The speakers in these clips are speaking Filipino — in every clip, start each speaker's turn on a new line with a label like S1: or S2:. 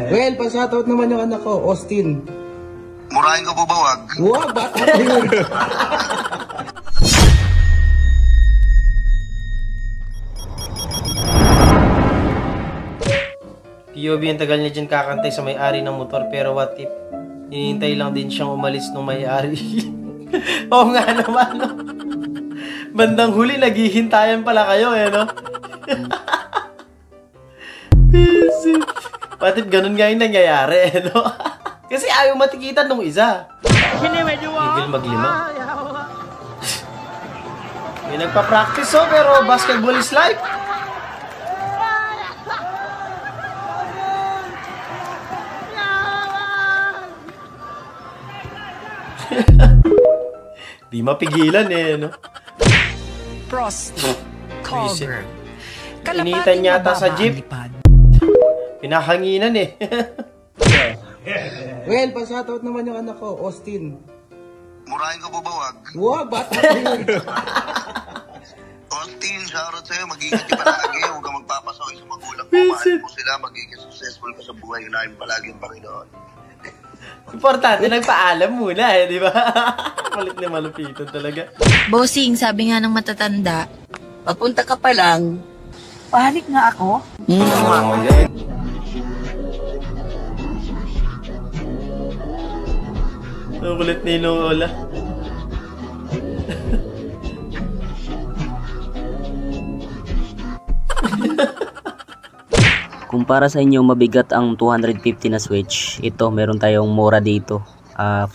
S1: Well, pa-shoutout naman yung anak ko, Austin.
S2: Murahin ko po ba wag?
S1: Wag, bata ko yun.
S3: POV ang tagal niya dyan kakantay sa may-ari ng motor, pero what if hinihintay lang din siyang umalis ng may-ari? Oo nga naman, no? Bandang huli, naghihintayan pala kayo, eh, no? What if ganun nga yung nangyayari, eh, no? Kasi ayaw matikitan nung isa. Tigil maglima. May nagpa-practice, oh, pero basketball is life. Di mapigilan, eh, no?
S4: Frost cover.
S3: Initan yata sa jeep. Pinahanginan, eh.
S1: Well, pa-shoutout naman yung anak ko, Austin.
S2: Murahin ko po ba wag?
S1: Wag, bata ko yun.
S2: Austin, shoutout sa'yo. Mag-iingat ka palagi. Huwag kang magpapasaway sa magulang mo. Mahal mo sila. Magiging successful ka sa buhay. Unahin palagi ang Panginoon.
S3: Importante, nagpaalam muna, eh, di ba? Malit na malupitan talaga.
S5: Bossing, sabi nga ng matatanda,
S6: Papunta ka pa lang.
S4: Pahalik nga ako.
S3: Ang kulit ni Lola.
S7: Kung para sa inyo mabigat ang 250 na switch, ito meron tayong mura dito.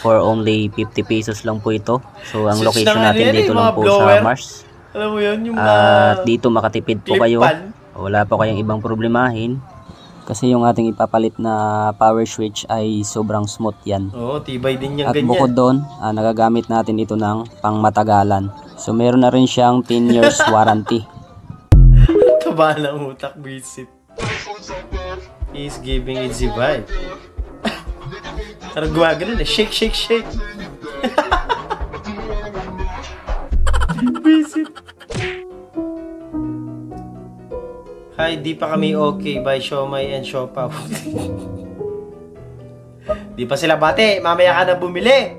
S7: For only 50 pesos lang po ito. So ang
S3: Switch
S7: location natin dito lang po sa Mars.
S3: Alam mo yun, yung
S7: At dito makatipid po kayo.
S3: pan.
S7: Wala pa kayong ibang problemahin. Kasi yung ating ipapalit na power switch ay sobrang smooth yan.
S3: Oo, tibay din yung
S7: At
S3: ganyan.
S7: bukod doon, nagagamit natin ito ng pangmatagalan. So meron na rin siyang 10 years warranty.
S3: Taba ng utak, visit. He's giving it the vibe. Parang gumagano na. Shake, shake, shake. Visit. Hi, di pa kami okay by Siomay and Siopaw. Di pa sila bate. Mamaya ka na bumili.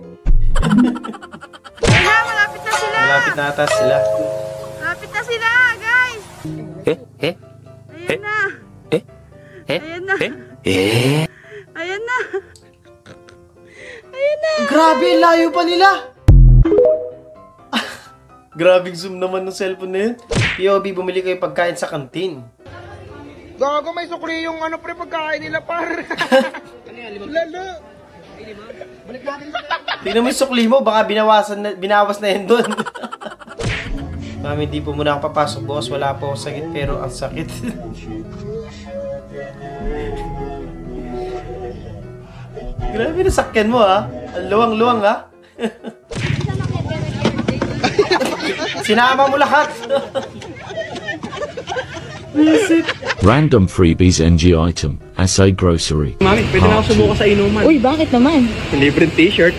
S8: Wala, malapit na sila.
S3: Malapit na ata sila.
S8: Malapit na sila, guys. Ayan na. Ayan na. Ayan na. Ayan na.
S3: Grabe, layo pa nila. Grabing zoom naman ng cellphone na yun. POV, bumili kayo pagkain sa kantin.
S1: Gago, may sukli yung ano pre pagkain nila par. Lalo. Balik natin.
S3: Tingnan mo yung sukli mo, baka binawas na yun doon. Mami, di po muna ako papasok, boss. Wala po ako sakit, pero ang sakit. Grabe na sakyan mo, ha? Ang luwang-luwang, ha? Sinama mo lahat.
S9: Random freebies NG item, SA grocery.
S10: Mami, pwede na ako sumuka sa inuman.
S5: Uy, bakit naman?
S10: Libreng t-shirt.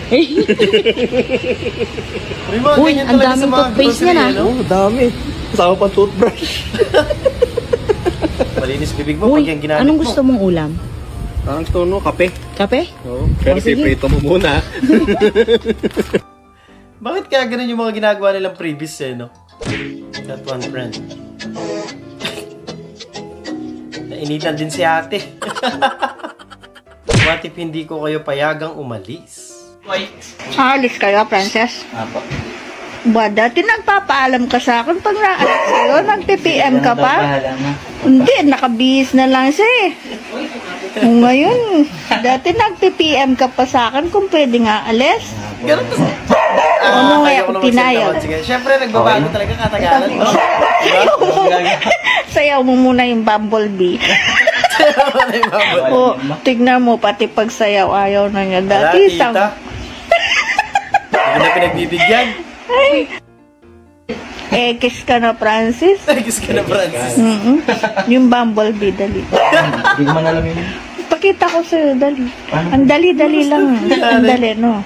S5: Uy, ang daming toothpaste niya na.
S10: Oo, dami. Kasama pang toothbrush.
S3: Malinis bibig mo pag yung ginamit mo.
S5: Anong gusto mong ulam?
S10: Ang gusto no, kape.
S5: Kape?
S10: Oo, pero piprito mo muna.
S3: Bakit kaya ganun yung mga ginagawa nilang previous, eh, no? That one friend. Nainitan din si ate. What if hindi ko kayo payagang umalis?
S8: Alis kayo, Princess?
S7: Apo.
S8: Ba, dati nagpapaalam ka sa akin pag naalis kayo, nag-TPM ka pa? Hindi, nakabihis na lang siya eh. Ngayon, dati nag-TPM ka pa sa akin kung pwede nga alis.
S3: Ganun to.
S8: Ano nga yung tinayag?
S3: Siyempre, nagbabago talaga katagalan.
S8: Sayaw mo muna yung bumblebee. O, tignan mo, pati pag sayaw, ayaw na niya. Dati isang...
S3: Hindi na pinagbibigyan.
S8: Kiss ka na, Francis.
S3: Kiss ka na, Francis.
S8: Yung bumblebee, dali.
S7: Hindi ko man alam yun.
S8: Pakita ko sa'yo, dali. Ang dali-dali lang. Ang dali, no?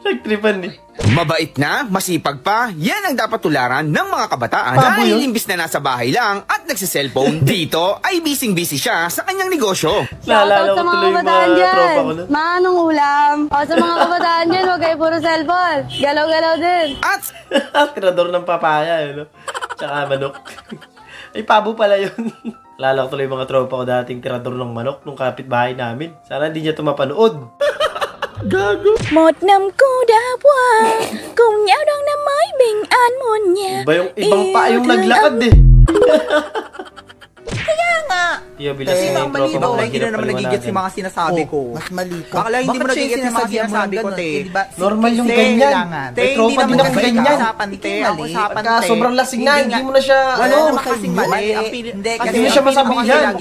S3: Nagtripan eh.
S11: Mabait na, masipag pa, yan ang dapat tularan ng mga kabataan.
S3: Baboy
S11: Dahil
S3: yun.
S11: imbis na nasa bahay lang at nagsiselfone, dito ay busy siya sa kanyang negosyo.
S3: Naalala ko tuloy yung mga tropa ko na.
S12: Manong ulam. O sa mga kabataan dyan, huwag kayo puro cellphone. Galaw-galaw din.
S11: At
S3: Tirador ng papaya, no? Tsaka manok. Ay, pabo pala yun. Lala ko tuloy yung mga tropa ko dating tirador ng manok nung kapitbahay namin. Sana hindi niya ito mapanood. Gago.
S5: Một năm cô đã qua, cùng nhau đón năm mới bình an muôn nhà.
S3: Iba yung ibang pa yung naglakad eh.
S4: Kaya nga.
S3: Iyo, bilas yung tropa mo.
S1: Bakla hindi na naman nagigit yung mga sinasabi ko.
S4: Mas mali ka.
S1: Bakla hindi mo nagigit yung mga sinasabi ko, te.
S3: Normal yung ganyan. May tropa din ako ganyan. Pagka sobrang lasing na, hindi mo na siya,
S1: Wala naman kasing mali.
S4: Hindi,
S3: Hindi mo siya masabihan.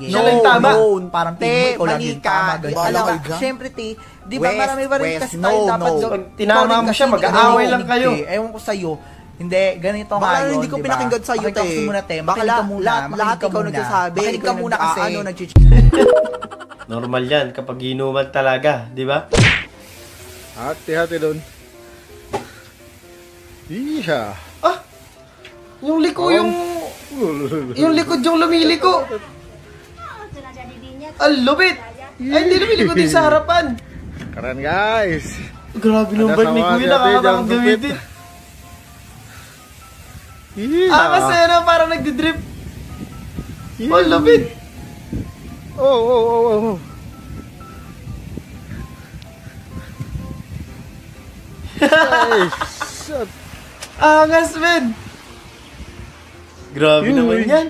S3: Siya lang tama.
S1: Parang te, mali ka. Alam ka, syempre, te, di ba marami pa rin kasi tayo dapat.
S3: Pag tinama mo siya, mag-aaway lang kayo.
S1: Ewan ko sa'yo. Hindi, ganito nga yun,
S4: hindi ko pinakinggan sa'yo, te.
S1: Makinig ka muna, te.
S4: Bakla,
S1: Lahat ikaw nagsasabi.
S4: Makinig ka muna kasi.
S3: Normal yan kapag inuman talaga, di ba?
S10: Hati-hati doon. Iya.
S3: Ah! Yung liko, yung likod yung lumiliko. Ang lupit! Ay, hindi lumiliko din sa harapan.
S10: Keren guys.
S3: Grabe nung bike ni Kuya, nakakatang gamitin.
S10: Iya.
S3: Kasi ano, parang nagdidrip. Ang lupit.
S10: Oh.
S3: Angas, men. Grabe naman yan.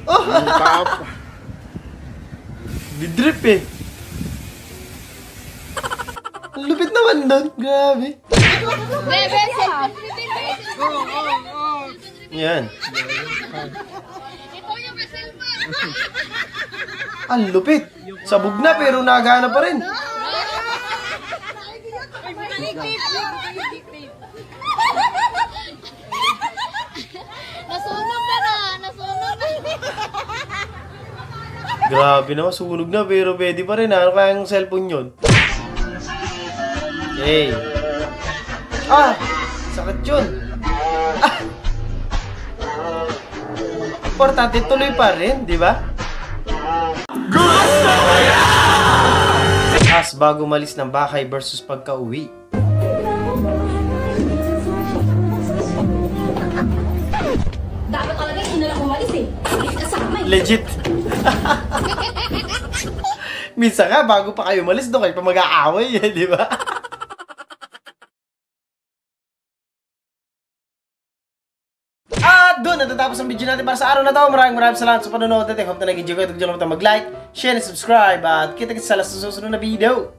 S3: Oh, didrip eh. Ang lupit naman doon. Grabe. Yan. Ang lupit. Sabog na pero nagana pa rin.
S12: Nasunog na.
S3: Grabe naman, sunog na pero pwede pa rin. Ano kaya yung cellphone yun? Okay. Ah! Sakit yun. Ah! Importante, tuloy pa rin, di ba? As bago malis ng bahay versus pagka-uwi.
S12: Dapat talaga hindi na lang umalis eh.
S3: Legit. Minsan nga, bago pa kayo malis, doon kayo pa mag-aaway, di ba? At doon, natatapos ang video natin para sa araw na to. Maraming salamat sa panonood natin. Hope na nag-enjoy kayo. Huwag nyo mag-like, share, and subscribe. At kita-kita sa susunod na video.